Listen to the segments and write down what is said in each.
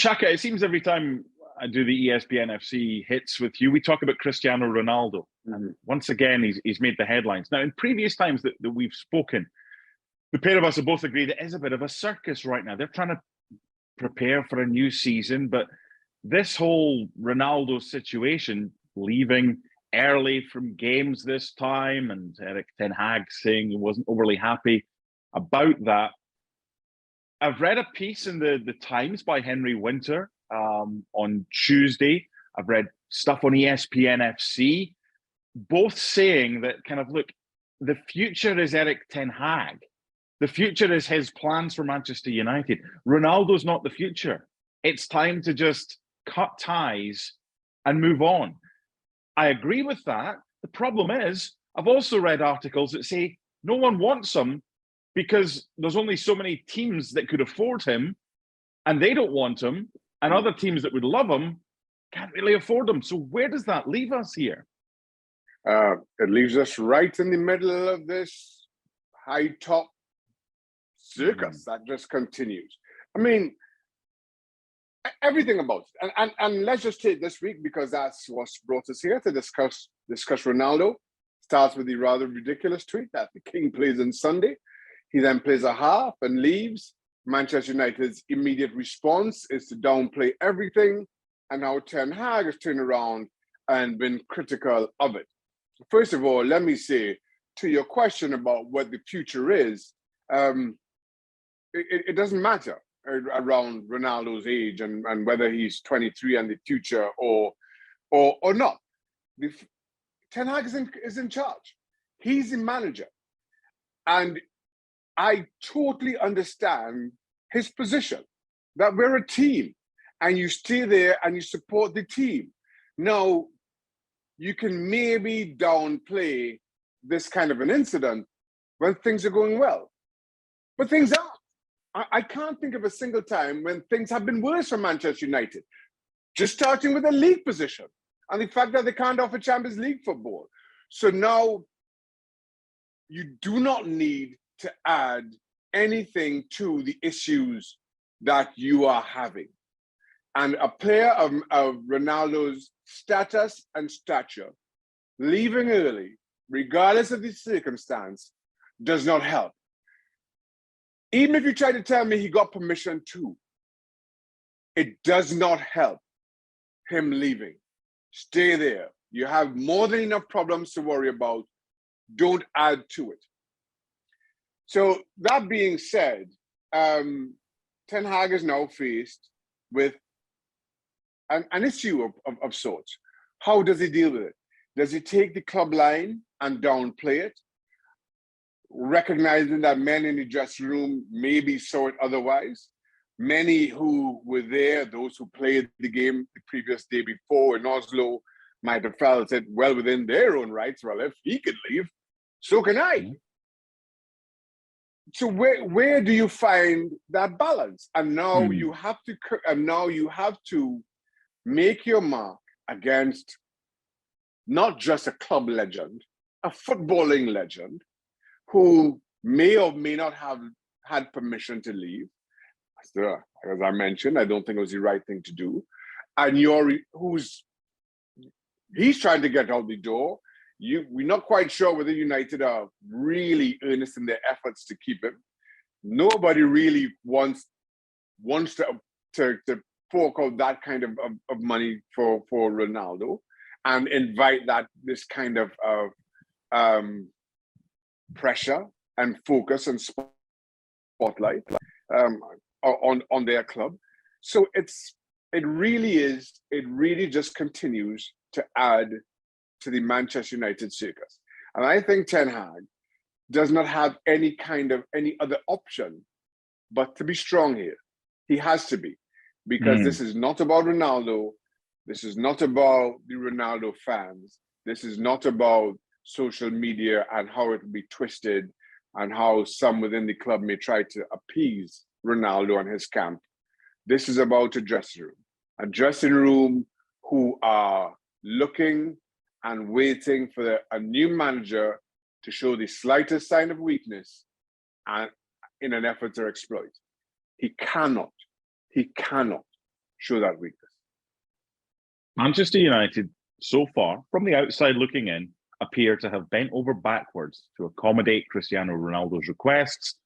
Shaka, it seems every time I do the ESPN FC hits with you, we talk about Cristiano Ronaldo. And once again, he's made the headlines. Now, in previous times that we've spoken, the pair of us have both agreed it is a bit of a circus right now. They're trying to prepare for a new season, but this whole Ronaldo situation, leaving early from games this time, and Erik Ten Hag saying he wasn't overly happy about that. I've read a piece in the Times by Henry Winter on Tuesday. I've read stuff on ESPN FC, both saying that kind of, look, the future is Erik Ten Hag. The future is his plans for Manchester United. Ronaldo's not the future. It's time to just cut ties and move on. I agree with that. The problem is, I've also read articles that say no one wants him because there's only so many teams that could afford him and they don't want him, and other teams that would love him can't really afford him. So where does that leave us here? It leaves us right in the middle of this high top circus that just continues. I mean, everything about it. And let's just take this week, because that's what's brought us here to discuss Ronaldo. Starts with the rather ridiculous tweet that the King plays on Sunday. He then plays a half and leaves. Manchester United's immediate response is to downplay everything, and now Ten Hag has turned around and been critical of it. First of all, let me say, to your question about what the future is, it doesn't matter around Ronaldo's age and whether he's 23 and the future or not. Ten Hag is in charge. He's the manager. And I totally understand his position, that we're a team and you stay there and you support the team. Now, you can maybe downplay this kind of an incident when things are going well, but things aren't. I can't think of a single time when things have been worse for Manchester United, just starting with the league position and the fact that they can't offer Champions League football. So now you do not need to add anything to the issues that you are having. And a player of Ronaldo's status and stature leaving early, regardless of the circumstance, does not help. Even if you try to tell me he got permission to, it does not help him leaving. Stay there. You have more than enough problems to worry about. Don't add to it. So that being said, Ten Hag is now faced with an issue of sorts. How does he deal with it? Does he take the club line and downplay it, recognizing that many in the dressing room maybe saw it otherwise? Many who were there, those who played the game the previous day before in Oslo, might have felt it well within their own rights. Well, if he can leave, so can I. Mm-hmm. So where do you find that balance? And now you have to make your mark against not just a club legend, a footballing legend who may or may not have had permission to leave. As I mentioned, I don't think it was the right thing to do. And he's trying to get out the door. We're not quite sure whether United are really earnest in their efforts to keep him. Nobody really wants to fork out that kind of money for Ronaldo and invite this kind of pressure and focus and spotlight on their club. So it really just continues to add to the Manchester United circus. And I think Ten Hag does not have any other option but to be strong here. He has to be, because this is not about Ronaldo. This is not about the Ronaldo fans. This is not about social media and how it will be twisted and how some within the club may try to appease Ronaldo and his camp. This is about a dressing room who are looking and waiting for a new manager to show the slightest sign of weakness and in an effort to exploit. He cannot show that weakness. Manchester United, so far, from the outside looking in, appear to have bent over backwards to accommodate Cristiano Ronaldo's requests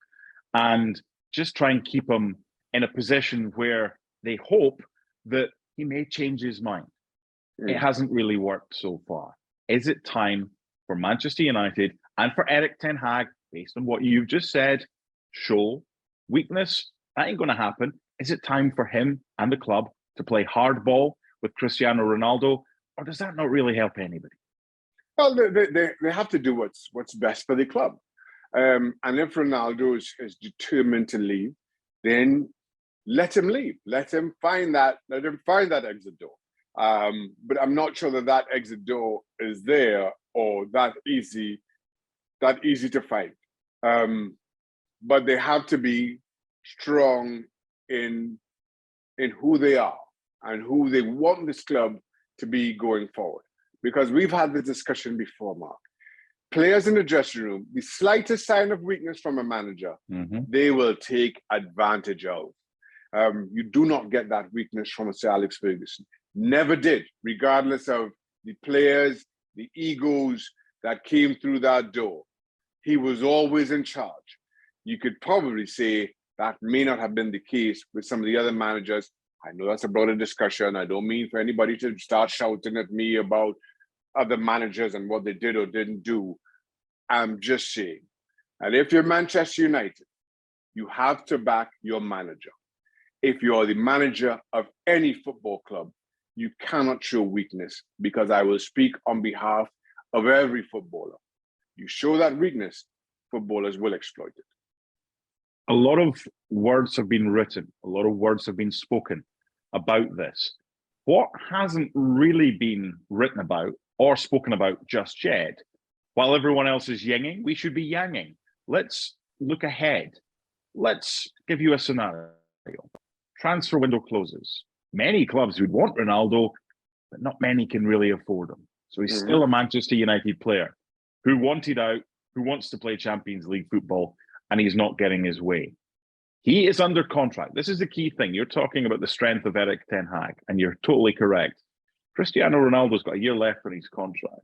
and just try and keep him in a position where they hope that he may change his mind. It hasn't really worked so far. Is it time for Manchester United and for Erik Ten Hag, based on what you've just said, show weakness? That ain't going to happen. Is it time for him and the club to play hardball with Cristiano Ronaldo, or does that not really help anybody? Well, they have to do what's best for the club. And if Ronaldo is determined to leave, then let him leave. Let him find that exit door. But I'm not sure that exit door is there or that easy to find. But they have to be strong in who they are and who they want this club to be going forward. Because we've had this discussion before, Mark. Players in the dressing room, the slightest sign of weakness from a manager, they will take advantage of. You do not get that weakness from Sir Alex Ferguson. Never did, regardless of the players, the egos that came through that door. He was always in charge. You could probably say that may not have been the case with some of the other managers. I know that's a broader discussion. I don't mean for anybody to start shouting at me about other managers and what they did or didn't do. I'm just saying that if you're Manchester United, you have to back your manager. If you're the manager of any football club, you cannot show weakness, because I will speak on behalf of every footballer. You show that weakness, footballers will exploit it. A lot of words have been written, a lot of words have been spoken about this. What hasn't really been written about or spoken about just yet? While everyone else is yinging, we should be yanging. Let's look ahead. Let's give you a scenario. Transfer window closes. Many clubs would want Ronaldo, but not many can really afford him. So he's still a Manchester United player who wanted out, who wants to play Champions League football, and he's not getting his way. He is under contract. This is the key thing. You're talking about the strength of Erik Ten Hag, and you're totally correct. Cristiano Ronaldo's got a year left on his contract,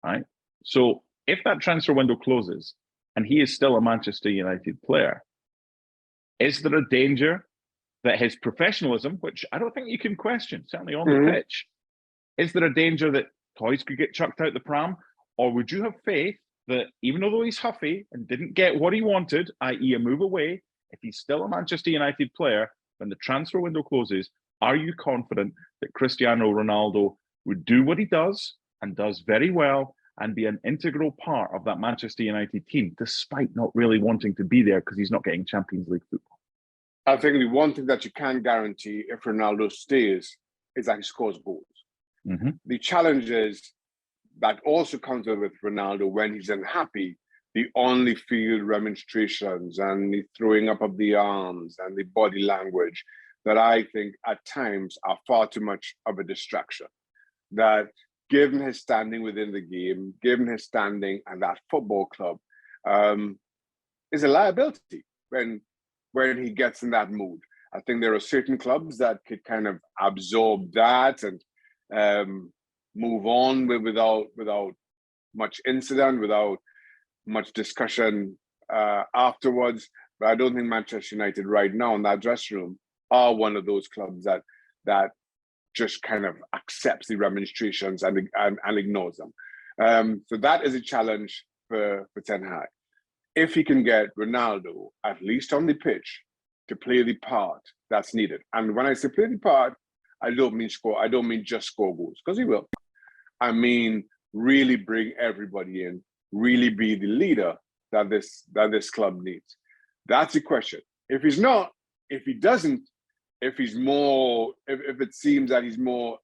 right? So if that transfer window closes and he is still a Manchester United player, is there a danger that his professionalism, which I don't think you can question, certainly on the pitch, is there a danger that toys could get chucked out the pram? Or would you have faith that even though he's huffy and didn't get what he wanted, i.e. a move away, if he's still a Manchester United player, when the transfer window closes, are you confident that Cristiano Ronaldo would do what he does and does very well and be an integral part of that Manchester United team, despite not really wanting to be there because he's not getting Champions League football? I think the one thing that you can guarantee if Ronaldo stays is that he scores goals. The challenge is that also comes with Ronaldo when he's unhappy, the on-the-field remonstrations and the throwing up of the arms and the body language that I think at times are far too much of a distraction. That given his standing within the game, given his standing at that football club, is a liability when he gets in that mood. I think there are certain clubs that could kind of absorb that and move on without much incident, without much discussion afterwards. But I don't think Manchester United right now in that dressing room are one of those clubs that just kind of accepts the remonstrations and ignores them. So that is a challenge for Ten Hag. If he can get Ronaldo, at least on the pitch, to play the part that's needed. And when I say play the part, I don't mean score. I don't mean just score goals, because he will. I mean really bring everybody in, really be the leader that this club needs. That's the question. If he's not, if he doesn't, if it seems that he's more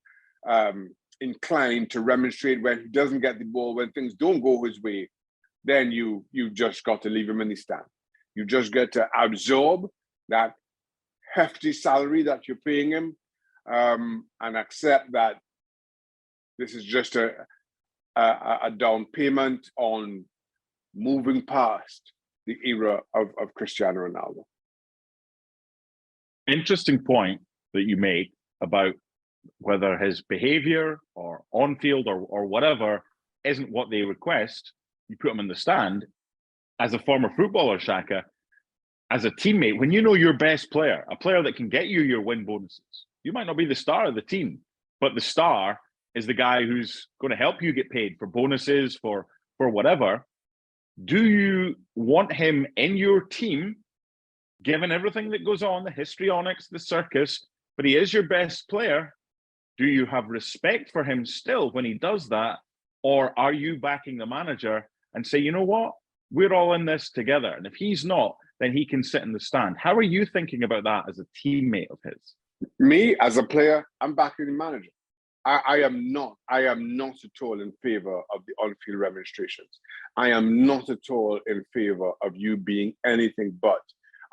inclined to remonstrate when he doesn't get the ball, when things don't go his way, then you've just got to leave him in the stand. You just get to absorb that hefty salary that you're paying him and accept that this is just a down payment on moving past the era of Cristiano Ronaldo. Interesting point that you make. about whether his behaviour or on-field or whatever isn't what they request, you put him in the stand. As a former footballer, Shaka, as a teammate, when you know your best player, a player that can get you your win bonuses, you might not be the star of the team, but the star is the guy who's going to help you get paid for bonuses, for whatever. Do you want him in your team, given everything that goes on, the histrionics, the circus, but he is your best player? Do you have respect for him still when he does that? Or are you backing the manager and say, you know what, we're all in this together. And if he's not, then he can sit in the stand. How are you thinking about that as a teammate of his? Me, as a player, I'm backing the manager. I am not at all in favor of the on-field remonstrations. I am not at all in favor of you being anything but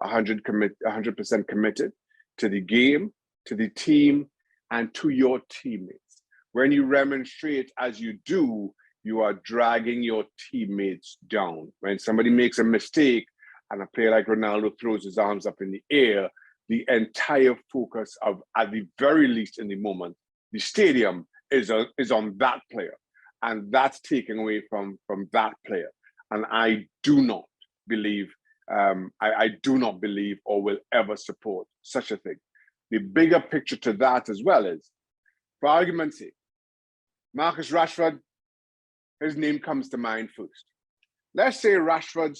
100% committed to the game, to the team, and to your teammates. When you remonstrate as you do, you are dragging your teammates down. When somebody makes a mistake and a player like Ronaldo throws his arms up in the air, the entire focus of, at the very least in the moment, the stadium is on that player. And that's taken away from that player. And I do not believe, I do not believe or will ever support such a thing. The bigger picture to that as well is, for argument's sake, Marcus Rashford, his name comes to mind first. Let's say Rashford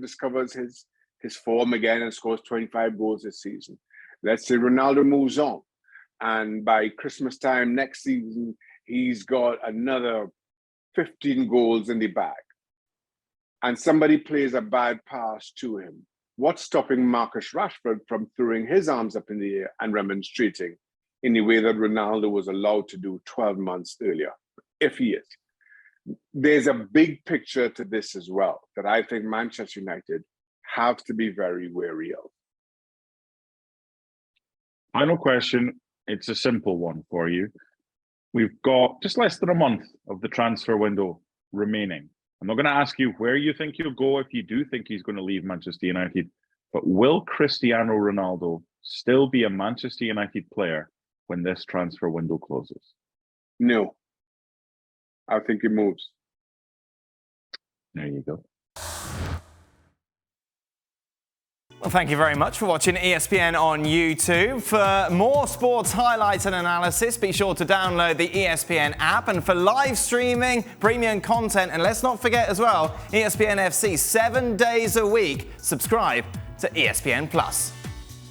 discovers his form again and scores 25 goals this season. Let's say Ronaldo moves on, and by Christmas time next season, he's got another 15 goals in the bag. And somebody plays a bad pass to him. What's stopping Marcus Rashford from throwing his arms up in the air and remonstrating in the way that Ronaldo was allowed to do 12 months earlier, if he is? There's a big picture to this as well that I think Manchester United have to be very wary of. Final question. It's a simple one for you. We've got just less than a month of the transfer window remaining. I'm not going to ask you where you think he'll go if you do think he's going to leave Manchester United, but will Cristiano Ronaldo still be a Manchester United player when this transfer window closes? No. I think he moves. There you go. Well, thank you very much for watching ESPN on YouTube. For more sports highlights and analysis, be sure to download the ESPN app. And for live streaming, premium content, and let's not forget as well, ESPN FC 7 days a week. Subscribe to ESPN Plus.